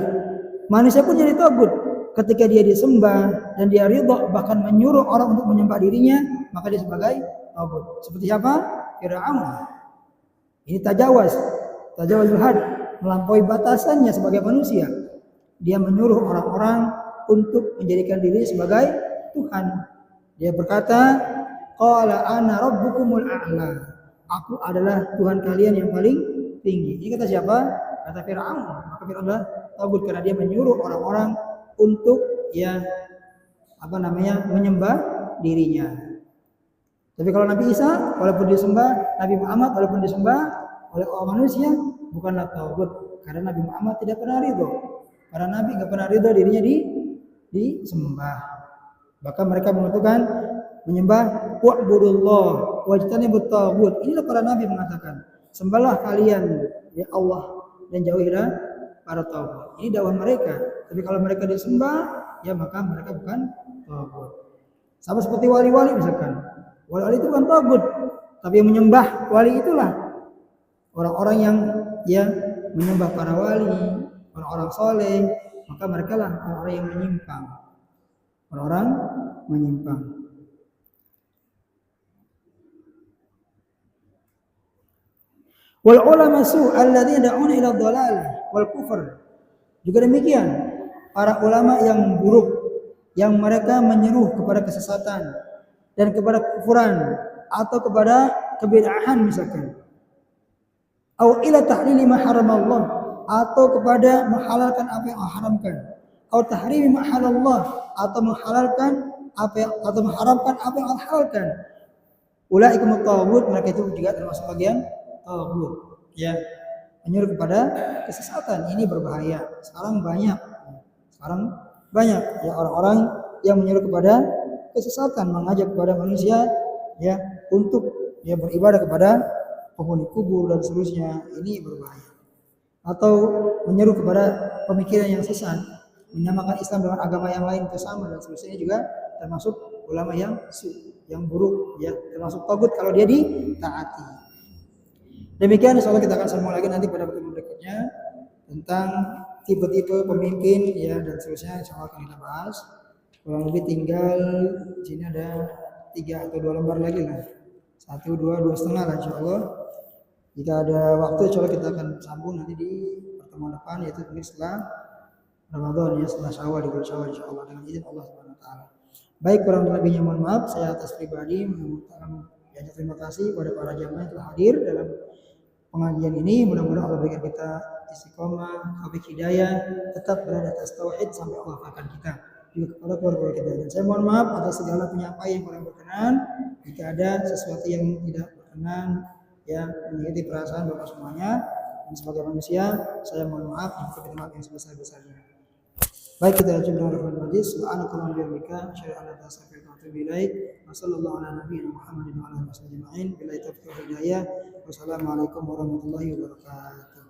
manusia pun jadi tagut ketika dia disembah dan dia ridha bahkan menyuruh orang untuk menyembah dirinya, maka dia sebagai tagut. Seperti siapa? Fir'aun. Ini tajawuzul had, melampaui batasannya sebagai manusia. Dia menyuruh orang-orang untuk menjadikan diri sebagai Tuhan. Dia berkata, qala ana rabbukumul a'la. Aku adalah Tuhan kalian yang paling tinggi. Ini kata siapa? Kata Fir'aun. Maka Fir'aun adalah tagut karena dia menyuruh orang-orang untuk menyembah dirinya. Tapi kalau Nabi Isa walaupun disembah, Nabi Muhammad walaupun disembah oleh orang manusia, bukanlah tagut karena Nabi Muhammad tidak pernah ridho. Karena Nabi enggak pernah ridho dirinya disembah. Bahkan mereka menentukan menyembah wa'budullah wajtanibut tagut. Inilah para nabi mengatakan, sembahlah kalian ya Allah dan jauhilah para tagut. Ini dakwah mereka. Tapi kalau mereka disembah, ya maka mereka bukan tagut. Sama seperti wali-wali misalkan. Wali-wali itu bukan tagut, tapi yang menyembah wali itulah orang-orang yang menyembah para wali, orang-orang soleh, maka mereka lah orang-orang yang menyimpang. Orang-orang menyimpang. Wal ulama su alladzina da'una ila dhalal wal kufr. Juga demikian para ulama yang buruk yang mereka menyeru kepada kesesatan dan kepada kekufuran atau kepada kebid'ahan misalkan. Au ila tahlili ma haramallah, atau kepada menghalalkan apa yang Allah haramkan. Au tahrimi ma halallah, atau menghalalkan apa yang atau mengharamkan apa yang Allah halalkan. Ulaikum taghut, mereka itu juga termasuk bagian taghut. Ya, menyuruh kepada kesesatan, ini berbahaya. Sekarang banyak ya orang-orang yang menyuruh kepada kesesatan, mengajak kepada manusia ya untuk ya beribadah kepada penghuni kubur dan seterusnya. Ini berbahaya. Atau menyeru kepada pemikiran yang sesat, menyamakan Islam dengan agama yang lain bersama dan seterusnya, juga termasuk ulama yang buruk ya, termasuk tagut kalau dia ditaati. Demikian insyaallah kita akan sambung lagi nanti pada pertemuan berikutnya tentang tipe-tipe pemimpin ya dan seterusnya, insyaallah akan kita bahas. Kurang lebih tinggal di sini ada 3 atau 2 lembar lagi lah. 1, 2 setengah lah insyaallah. Jika ada waktu insyaallah kita akan sambung nanti di pertemuan depan, yaitu setelah Ramadan ya, setelah Syawal, di bulan Syawal insyaallah dengan izin Allah Subhanahu wa taala. Baik, kurang lebihnya mohon maaf. Saya atas pribadi mengucapkan terima kasih kepada para jamaah yang telah hadir dalam pengajian ini. Mudah-mudahan Allah berikan kita istiqomah, taufik hidayah, tetap berada atas tauhid sampai Allah wafatkan kita, juga kepada keluarga kita. Dan saya mohon maaf atas segala penyampaian yang kurang berkenan. Jika ada sesuatu yang tidak berkenan ya menyakiti perasaan Bapak semuanya, dan sebagai manusia saya mohon maaf atas maaf yang sebesar-besarnya. Baik, kita lanjutkan dengan hadis. Subhanakallahumma wa bihamdika asyhadu an la ilaha illa anta astaghfiruka wa atubu ilaik. Wassallallahu ala nabiyyina Muhammadin wa ala alihi wasallam. Billahi taufiq wal hidayah. Wassalamualaikum warahmatullahi wabarakatuh.